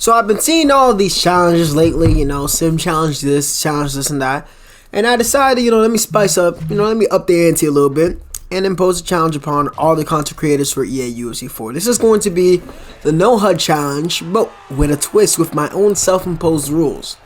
So I've been seeing all these challenges lately, sim challenge this, and that. And I decided, let me spice up, let me up the ante a little bit and impose a challenge upon all the content creators for EA UFC 4. This is going to be the no HUD challenge, but with a twist with my own self-imposed rules.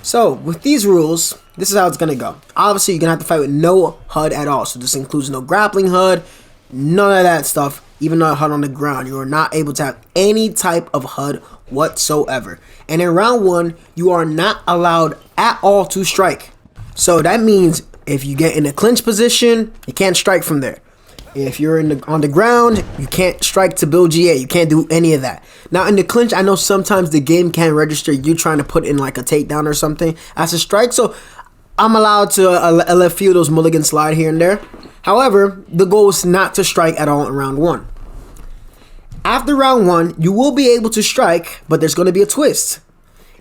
So with these rules, this is how it's going to go. Obviously, you're going to have to fight with no HUD at all. So this includes no grappling HUD, none of that stuff, even no HUD on the ground. You are not able to have any type of HUD whatsoever. And in round 1, you are not allowed at all to strike. So that means if you get in a clinch position, you can't strike from there. If you're on the ground, you can't strike to build GA. You can't do any of that. Now in the clinch, I know sometimes the game can register you trying to put in like a takedown or something as a strike. So I'm allowed to let a few of those mulligans slide here and there. However, the goal is not to strike at all in round 1. After round 1, you will be able to strike, but there's going to be a twist.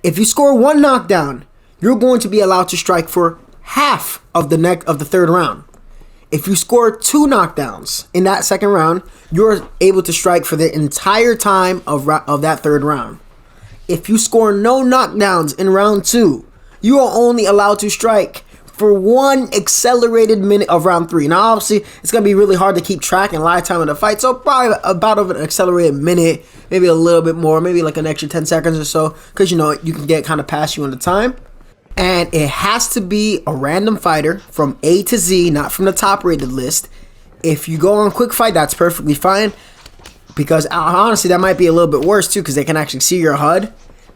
If you score 1 knockdown, you're going to be allowed to strike for half of the third round. If you score 2 knockdowns in that second round, you're able to strike for the entire time of that third round. If you score no knockdowns in round 2, you are only allowed to strike for 1 accelerated minute of round 3. Now, obviously, it's going to be really hard to keep track and live time of the fight, so probably about an accelerated minute, maybe a little bit more, maybe like an extra 10 seconds or so, because, you can get kind of past you on the time. And it has to be a random fighter from A to Z, not from the top rated list. If you go on quick fight, that's perfectly fine, because honestly, that might be a little bit worse too, because they can actually see your HUD.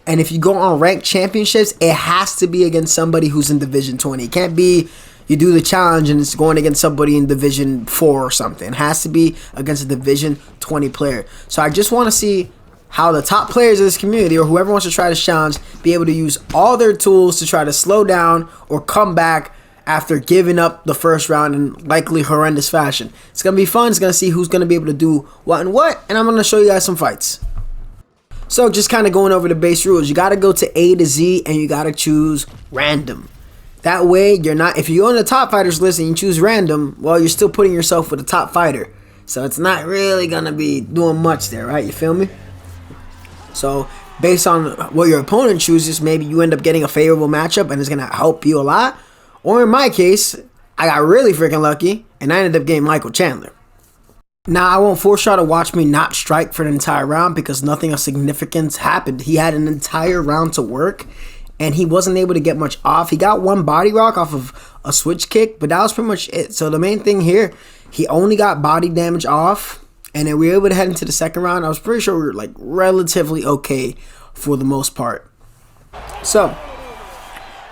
And if you go on ranked championships, it has to be against somebody who's in Division 20. It can't be you do the challenge and it's going against somebody in Division 4 or something. It has to be against a Division 20 player. So I just want to see how the top players of this community, or whoever wants to try this challenge, be able to use all their tools to try to slow down or come back after giving up the first round in likely horrendous fashion. It's going to be fun. It's going to see who's going to be able to do what, and I'm going to show you guys some fights. So just kind of going over the base rules. You got to go to A to Z and you got to choose random. That way you're not, if you go on the top fighters list and you choose random, well, you're still putting yourself with the top fighter. So it's not really going to be doing much there, right? You feel me? So based on what your opponent chooses, maybe you end up getting a favorable matchup and it's going to help you a lot. Or in my case, I got really freaking lucky and I ended up getting Michael Chandler. Now, I won't force y'all to watch me not strike for the entire round because nothing of significance happened. He had an entire round to work and he wasn't able to get much off. He got 1 body rock off of a switch kick, but that was pretty much it. So the main thing here, he only got body damage off. And then we were able to head into the second round. I was pretty sure we were like relatively okay for the most part. So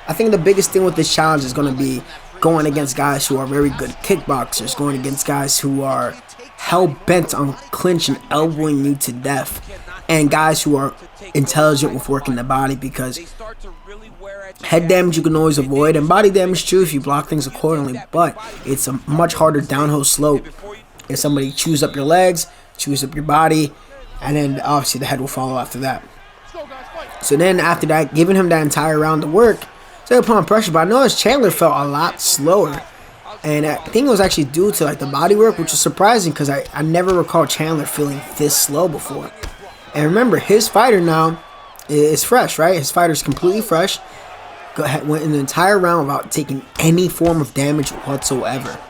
I think the biggest thing with this challenge is going to be going against guys who are very good kickboxers, going against guys who are hell-bent on clinch and elbowing you to death, and guys who are intelligent with working the body, because head damage you can always avoid, and body damage too if you block things accordingly, but it's a much harder downhill slope if somebody chews up your legs, chews up your body, and then obviously the head will follow after that. So then after that, giving him that entire round to work, so they put on pressure, but I noticed Chandler felt a lot slower. And I think it was actually due to like the body work, which was surprising because I never recall Chandler feeling this slow before. And remember, his fighter now is fresh, right? His fighter is completely fresh. Went in the entire round without taking any form of damage whatsoever.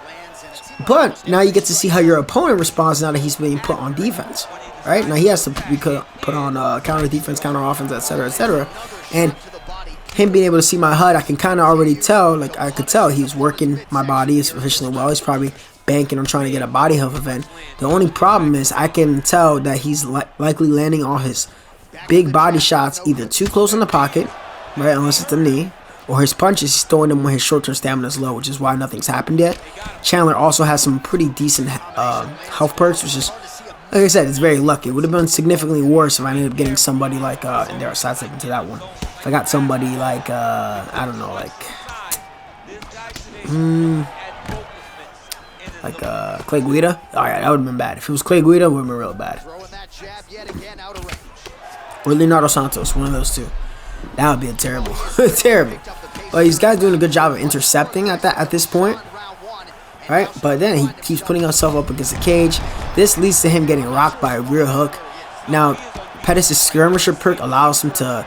But now you get to see how your opponent responds now that he's being put on defense, right? Now he has to be put on counter defense, counter offense, etc., etc. And him being able to see my HUD, I can kind of already tell, like I could tell he's working my body sufficiently well. He's probably banking on trying to get a body health event. The only problem is I can tell that he's likely landing all his big body shots either too close in the pocket, right, unless it's the knee, or his punches, he's throwing them when his short-term stamina is low, which is why nothing's happened yet. Chandler also has some pretty decent health perks, which is, like I said, it's very lucky. It would have been significantly worse if I ended up getting somebody like, and there are side stepping to that one. If I got somebody like, I don't know, like Clay Guida. Alright, that would have been bad. If it was Clay Guida, it would have been real bad. Or Leonardo Santos, one of those two. That would be a terrible, terrible. But these guys doing a good job of intercepting at this point, right? But then he keeps putting himself up against the cage. This leads to him getting rocked by a rear hook. Now, Pettis' skirmisher perk allows him to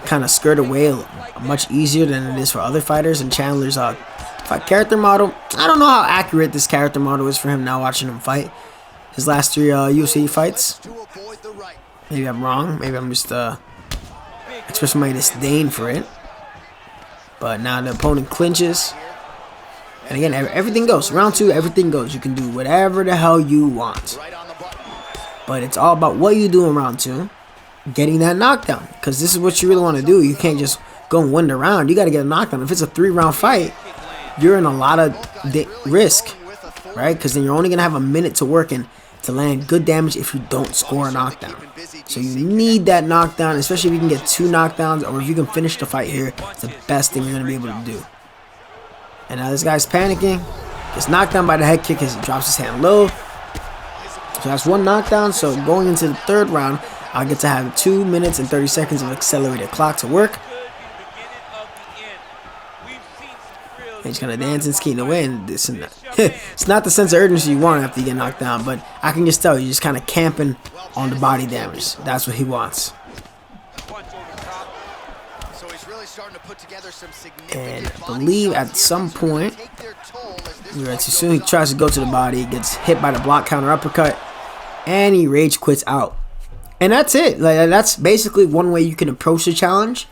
kind of skirt away much easier than it is for other fighters. And Chandler's character model, I don't know how accurate this character model is for him now watching him fight. His last 3 UFC fights. Maybe I'm wrong. Maybe I'm just expressing my disdain for it. But now the opponent clinches. And again, everything goes. Round 2, everything goes. You can do whatever the hell you want. But it's all about what you do in round 2. Getting that knockdown. Because this is what you really want to do. You can't just go and win the round. You got to get a knockdown. If it's a 3-round fight, you're in a lot of risk. Right? Because then you're only going to have a minute to work in to land good damage if you don't score a knockdown. So you need that knockdown, especially if you can get 2 knockdowns, or if you can finish the fight here. It's the best thing you're going to be able to do. And now this guy's panicking. Gets knocked down by the head kick as he drops his hand low. So that's 1 knockdown. So going into the 3rd round, I'll get to have 2 minutes and 30 seconds of accelerated clock to work. And he's kind of dancing, skating away, and this and that. It's not the sense of urgency you want after you get knocked down, but I can just tell you're just kind of camping on the body damage. That's what he wants. And I believe at some point, as soon as he tries to go to the body, he gets hit by the block counter uppercut, and he rage quits out. And that's it. Like, that's basically one way you can approach the challenge,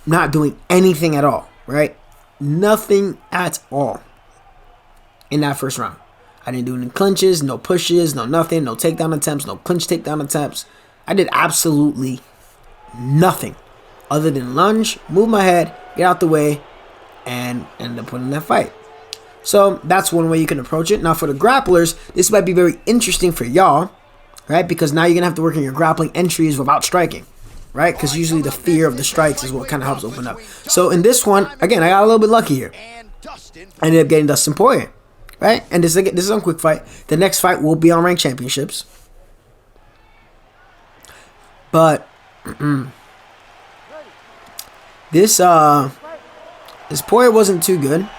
not doing anything at all, right? Nothing at all in that first round. I didn't do any clinches, no pushes, no nothing, no takedown attempts, no clinch takedown attempts. I did absolutely nothing other than lunge, move my head, get out the way, and end up winning that fight. So that's one way you can approach it. Now for the grapplers, this might be very interesting for y'all, right? Because now you're going to have to work on your grappling entries without striking, right? Because usually the fear of the strikes is what kind of helps open up. So in this one, again, I got a little bit lucky here. I ended up getting Dustin Poirier, right? And this is a quick fight. The next fight will be on Ranked Championships. But this Poirier wasn't too good.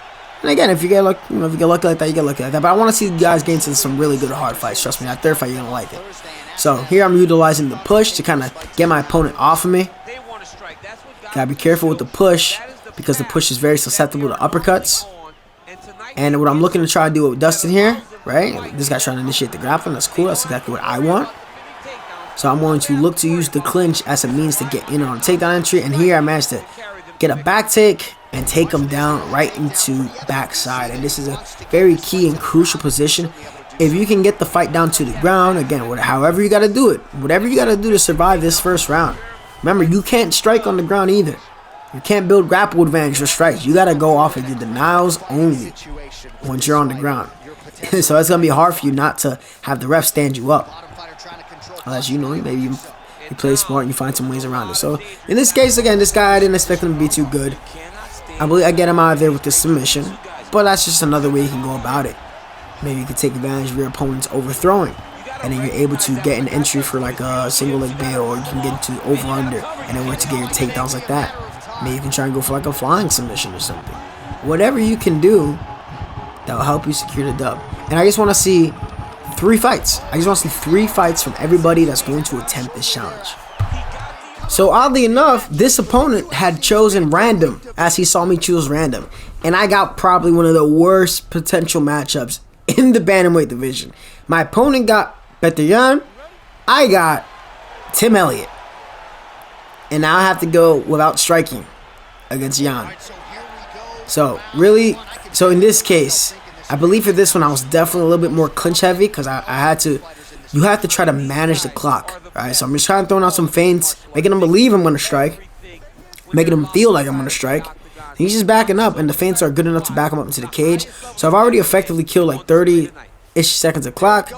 And again, if you get lucky, if you get lucky like that, you get lucky like that. But I want to see you guys get into some really good hard fights. Trust me, that 3rd fight you're gonna like it. So here I'm utilizing the push to kind of get my opponent off of me. Gotta be careful with the push because the push is very susceptible to uppercuts. And what I'm looking to try to do with Dustin here, right? This guy's trying to initiate the grappling. That's cool. That's exactly what I want. So I'm going to look to use the clinch as a means to get in on a takedown entry. And here I managed to get a back take and take him down right into backside. And this is a very key and crucial position. If you can get the fight down to the ground, again, however you got to do it, whatever you got to do to survive this first round. Remember, you can't strike on the ground either. You can't build grapple advantage for strikes. You got to go off of your denials only once you're on the ground. So it's going to be hard for you not to have the ref stand you up. Unless, maybe you play smart and you find some ways around it. So in this case, again, this guy, I didn't expect him to be too good. I believe I get him out of there with the submission. But that's just another way you can go about it. Maybe you can take advantage of your opponent's overthrowing. And then you're able to get an entry for like a single leg bail, or you can get into over-under and then work to get your takedowns like that. Maybe you can try and go for like a flying submission or something. Whatever you can do that will help you secure the dub. And I just want to see 3 fights. I just want to see 3 fights from everybody that's going to attempt this challenge. So oddly enough, this opponent had chosen random as he saw me choose random. And I got probably one of the worst potential matchups in the bantamweight division. My opponent got Petr Yan. I got Tim Elliott. And now I have to go without striking against Yan. So really, in this case, I believe for this one I was definitely a little bit more clinch heavy because I had to. You have to try to manage the clock, right? So I'm just trying to throw out some feints, making them believe I'm going to strike, making them feel like I'm going to strike. And he's just backing up, and the feints are good enough to back him up into the cage. So I've already effectively killed like 30-ish seconds of clock.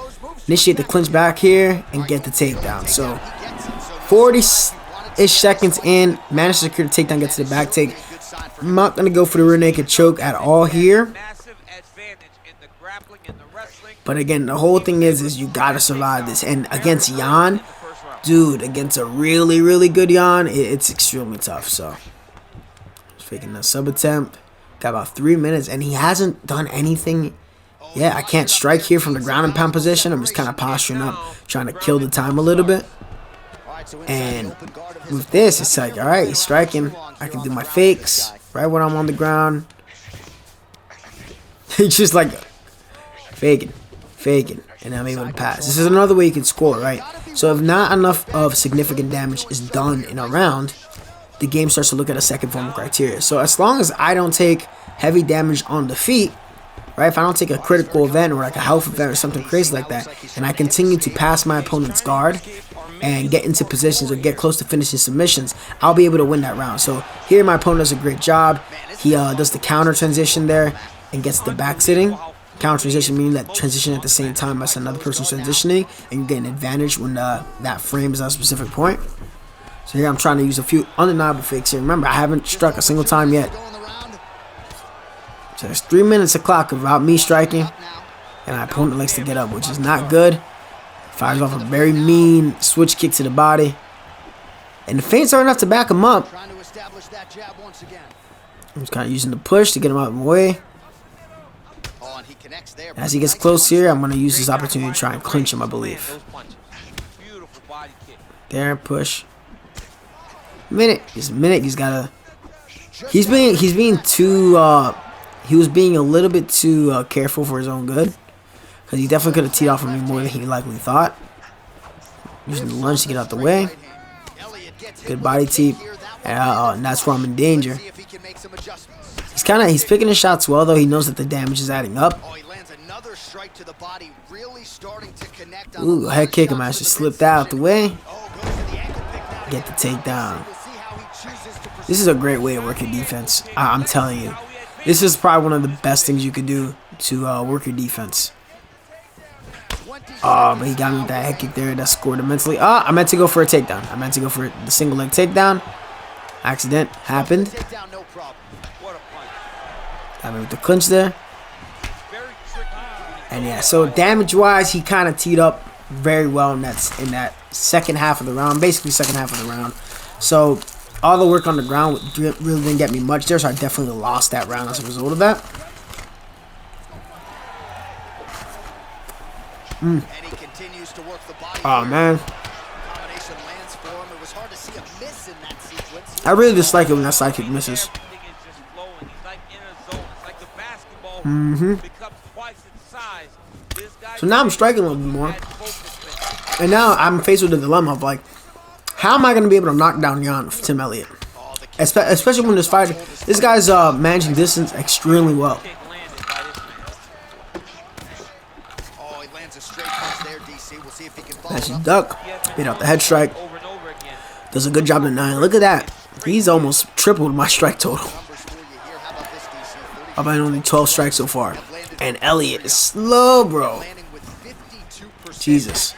Initiate the clinch back here and get the takedown. So 40-ish seconds in, managed to secure the takedown, get to the back take. I'm not going to go for the rear naked choke at all here. But again, the whole thing is you gotta survive this. And against Yan, dude, against a really, really good Yan, it's extremely tough. So, just faking a sub attempt. Got about 3 minutes, and he hasn't done anything. Yeah, I can't strike here from the ground and pound position. I'm just kind of posturing up, trying to kill the time a little bit. And with this, it's like, all right, he's striking. I can do my fakes right when I'm on the ground. He's just like faking, and I'm able to pass. This is another way you can score, right? So if not enough of significant damage is done in a round, the game starts to look at a second form of criteria. So as long as I don't take heavy damage on the feet, right? If I don't take a critical event or like a health event or something crazy like that, and I continue to pass my opponent's guard and get into positions or get close to finishing submissions, I'll be able to win that round. So here my opponent does a great job. He does the counter transition there and gets the back sitting. Counter transition meaning that transition at the same time as another person's transitioning, and you get an advantage when that frame is at a specific point. So here I'm trying to use a few undeniable fakes here. Remember, I haven't struck a single time yet. So there's 3 minutes of clock without me striking, and my opponent likes to get up, which is not good. Fires off a very mean switch kick to the body, and the feints are enough to back him up. I'm just kind of using the push to get him out of the way. As he gets close here, I'm going to use this opportunity to try and clinch him, I believe. There, push. He's gotta. He's being too. He was being a little bit too careful for his own good, because he definitely could have teed off on me more than he likely thought. Using the lunge to get out the way. Good body teep, and that's where I'm in danger. He's picking his shots well, though. He knows that the damage is adding up. Ooh, head kick him. I just slipped out the way. Get the takedown. This is a great way to work your defense. I'm telling you. This is probably one of the best things you could do to work your defense. Oh, but he got me with that head kick there. That scored immensely. I meant to go for a takedown. I meant to go for the single leg takedown. Accident happened. Got me with the clinch there. And yeah, so damage-wise, he kind of teed up very well in that second half of the round. Basically, second half of the round. So all the work on the ground really didn't get me much there, so I definitely lost that round as a result of that. Oh, man. I really dislike it when that side kick misses. So now I'm striking a little bit more. And now I'm faced with a dilemma of like, how am I going to be able to knock down Jan with Tim Elliott? Especially when this guy's managing distance extremely well. Nice duck. Beat out the head strike. Does a good job at 9. Look at that. He's almost tripled my strike total. I've had only 12 strikes so far. And Elliott is slow, bro. Jesus.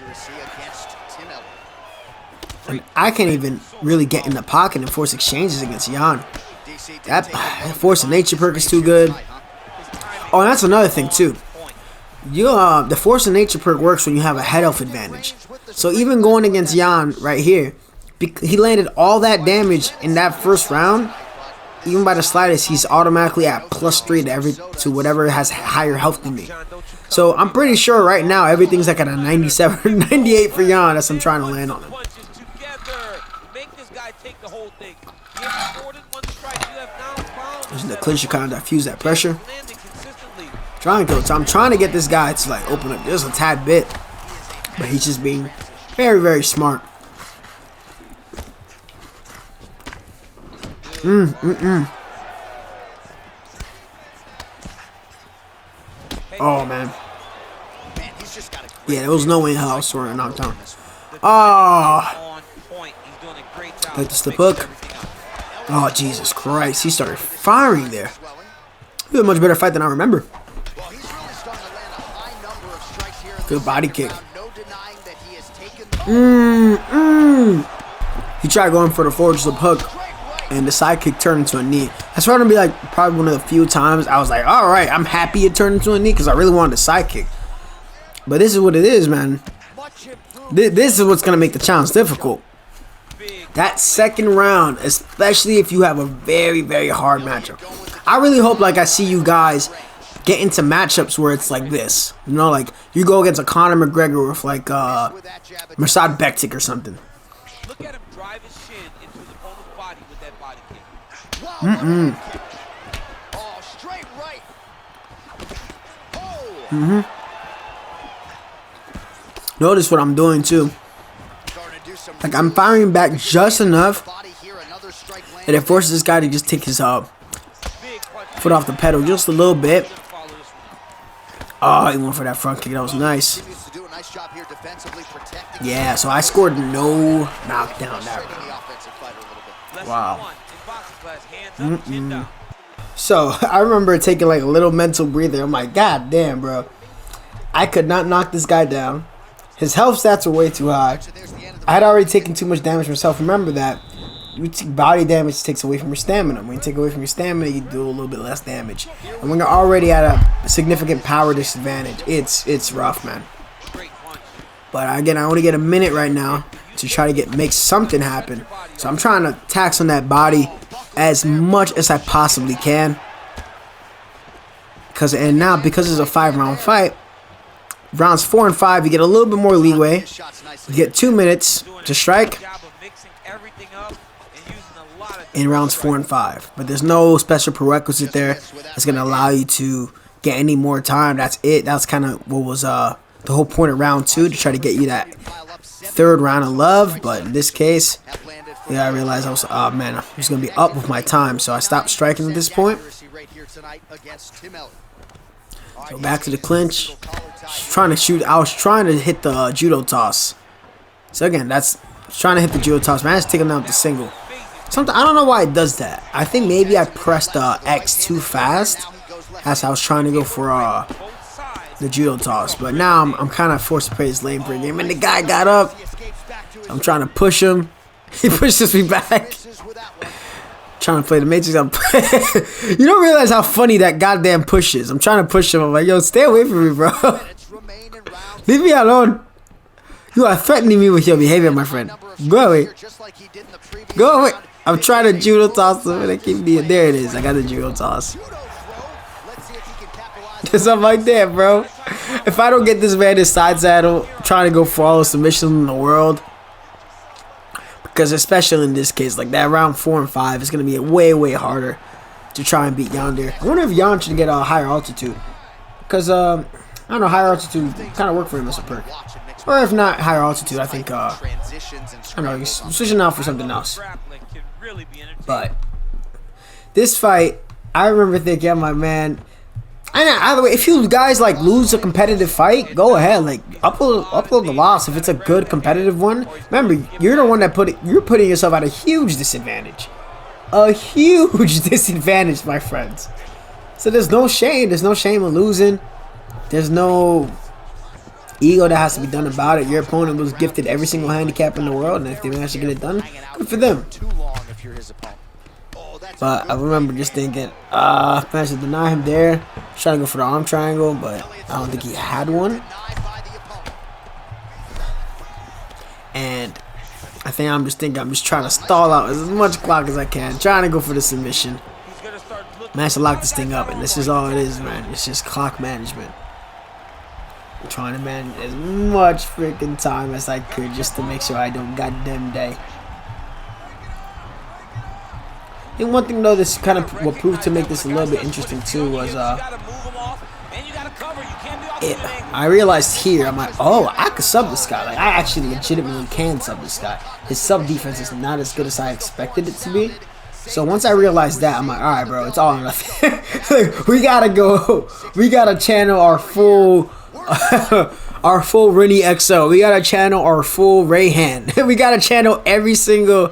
And I can't even really get in the pocket and force exchanges against Jan. That force of nature perk is too good. Oh, and that's another thing too. The force of nature perk works when you have a head health advantage. So even going against Jan right here, he landed all that damage in that first round. Even by the slightest, he's automatically at +3 to whatever has higher health than me. So I'm pretty sure right now everything's like at a 97 or 98 for Jan as I'm trying to land on him. Using the clinch to kind of diffuse that pressure. I'm trying to get this guy to like open up just a tad bit, but he's just being very, very smart. Oh man. Yeah, there was no way in hell I was throwing a knockdown. Oh. Like the slip hook. Oh Jesus Christ! He started firing there. He had a much better fight than I remember. Good body kick. He tried going for the forward slip hook, and the side kick turned into a knee. That's probably gonna be like probably one of the few times I was like, all right, I'm happy it turned into a knee because I really wanted a side kick. But this is what it is, man. This is what's gonna make the challenge difficult. That second round, especially if you have a very, very hard matchup. I really hope like I see you guys get into matchups where it's like this. You know, like you go against a Conor McGregor with like Mirsad Bektik or something. drive his shin into his opponent's body with that body kick. Oh, straight right. Oh. Notice what I'm doing too. Like I'm firing back just enough that it forces this guy to just take his foot off the pedal just a little bit. Oh, he went for that front kick. That was nice. Yeah, so I scored no knockdown that round. Wow. So I remember taking like a little mental breather. I'm like, God damn, bro. I could not knock this guy down. His health stats were way too high. I had already taken too much damage myself. Remember that you take body damage takes away from your stamina. When you take away from your stamina, you do a little bit less damage. And when you're already at a significant power disadvantage, it's rough, man. But again, I only get a minute right now to try to make something happen. So I'm trying to tax on that body as much as I possibly can. Because it's a 5-round fight. Rounds 4 and 5, you get a little bit more leeway. You get 2 minutes to strike in rounds 4 and 5. But there's no special prerequisite there that's going to allow you to get any more time. That's it. That's kind of what was the whole point of round 2, to try to get you that 3rd round of love. But in this case, yeah, I realized I was, man, I was going to be up with my time. So I stopped striking at this point. So back to the clinch. Trying to shoot. I was trying to hit the judo toss. So again, that's trying to hit the judo toss. Man, it's taking out the single. Something I don't know why it does that. I think maybe I pressed X too fast as I was trying to go for the judo toss. But now I'm kind of forced to play this lane for a game. And the guy got up. I'm trying to push him. He pushes me back. Trying to play the Matrix. You don't realize how funny that goddamn push is. I'm trying to push him. I'm like, yo, stay away from me, bro. Leave me alone. You are threatening me with your behavior, my friend. Go away. Go away. I'm trying to judo toss him and they keep being. There it is. I got the judo toss. Just something like that, bro. If I don't get this man his side saddle, I'm trying to go for all the submissions in the world. Because especially in this case, like that round 4 and 5 is going to be way, way harder to try and beat Yonder. I wonder if Yon should get a higher altitude. Because, I don't know, higher altitude kind of work for him as a perk. Or if not higher altitude, I think, I don't know, he's switching out for something else. But this fight, I remember thinking, yeah, my man. And either way, if you guys like lose a competitive fight, go ahead, like upload the loss if it's a good competitive one. Remember, you're the one that you're putting yourself at a huge disadvantage. A huge disadvantage, my friends. So there's no shame. There's no shame in losing. There's no ego that has to be done about it. Your opponent was gifted every single handicap in the world, and if they managed to get it done, good for them. But I remember just thinking, managed to deny him there. Trying to go for the arm triangle, but I don't think he had one. And I think I'm just trying to stall out as much clock as I can. Trying to go for the submission. Managed to lock this thing up, and this is all it is, man. It's just clock management. I'm trying to manage as much freaking time as I could just to make sure I don't goddamn die. I think one thing though, this kind of what proved to make this a little bit interesting too was I realized here, I'm like, oh, I could sub this guy. Like I actually legitimately can sub this guy. His sub defense is not as good as I expected it to be. So once I realized that, I'm like, all right, bro, it's all or nothing. we gotta channel our full Rennie XO. We gotta channel our full Rayhan. We gotta channel every single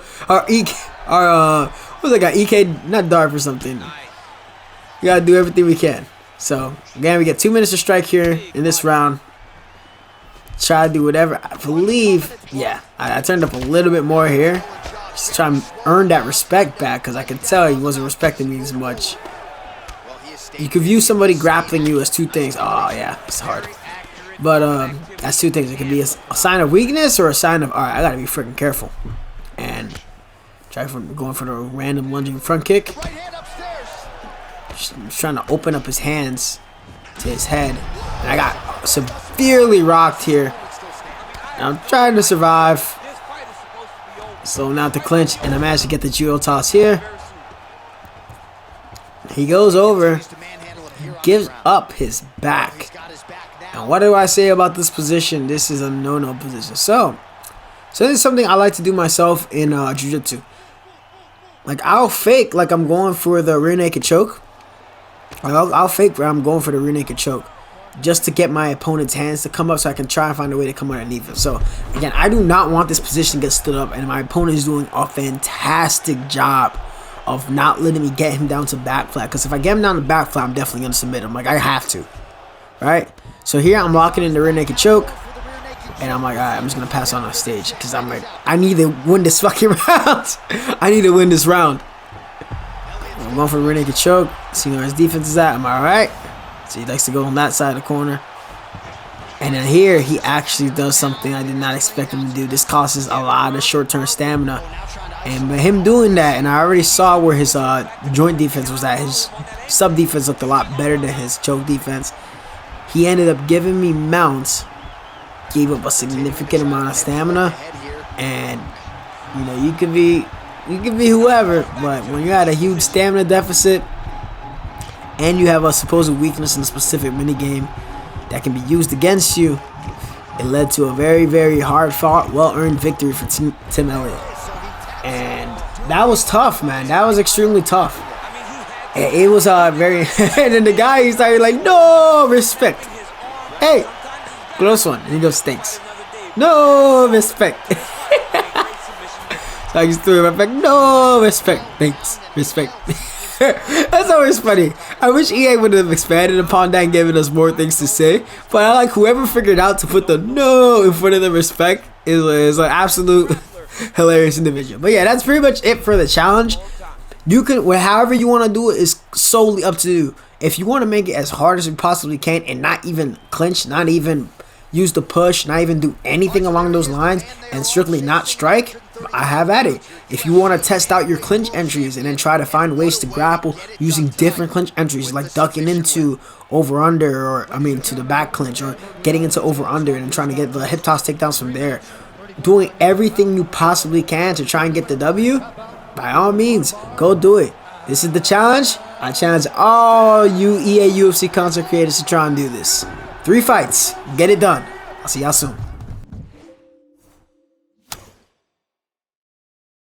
what's that guy? EK, not Dark or something. We gotta do everything we can. So again, we get 2 minutes to strike here in this round. Try to do whatever. I believe, yeah, I turned up a little bit more here. Just trying to earn that respect back because I could tell he wasn't respecting me as much. You could view somebody grappling you as two things. Oh yeah, it's hard. But that's two things. It could be a sign of weakness or a sign of, all right, I gotta be freaking careful. And going for the random lunging front kick. Just trying to open up his hands to his head. And I got severely rocked here. And I'm trying to survive. So now to clinch, and I managed to get the judo toss here. He goes over, gives up his back. And what do I say about this position? This is a no-no position. So this is something I like to do myself in jiu-jitsu. Like, I'll fake like I'm going for the rear naked choke. I'll fake where I'm going for the rear naked choke, just to get my opponent's hands to come up so I can try and find a way to come underneath him. So, again, I do not want this position to get stood up, and my opponent is doing a fantastic job of not letting me get him down to back flat. Because if I get him down to back flat, I'm definitely going to submit him. Like, I have to. Right? So here I'm locking in the rear naked choke, and I'm like, alright, I'm just going to pass on stage. Because I'm like, I need to win this fucking round. I need to win this round. I'm going for the rear naked choke. See where his defense is at. Am I alright? So he likes to go on that side of the corner. And then here, he actually does something I did not expect him to do. This costs a lot of short-term stamina. And by him doing that, and I already saw where his joint defense was at. His sub-defense looked a lot better than his choke defense. He ended up giving me mounts. Gave up a significant amount of stamina. And, you know, you could be whoever. But when you're at a huge stamina deficit, and you have a supposed weakness in a specific minigame that can be used against you, it led to a very, very hard-fought, well-earned victory for Tim Elliott. And that was tough, man. That was extremely tough. It was very... and then the guy, he started like, no respect. Hey, close one. And he goes, stinks. No respect. So I just threw him back. No respect. Thanks. Respect. That's always funny. I wish EA would have expanded upon that and given us more things to say. But I like whoever figured out to put the no in front of the respect is an absolute hilarious individual. But yeah, that's pretty much it for the challenge. You can, however you want to do it is solely up to you. If you want to make it as hard as you possibly can and not even clinch, not even use the push, not even do anything along those lines, and strictly not strike, I have at it. If you want to test out your clinch entries and then try to find ways to grapple using different clinch entries, like ducking into over under, or to the back clinch, or getting into over under and trying to get the hip toss takedowns from there, doing everything you possibly can to try and get the W, by all means, go do it. This is the challenge. I challenge all you EA UFC content creators to try and do this. 3 fights. Get it done. I'll see y'all soon.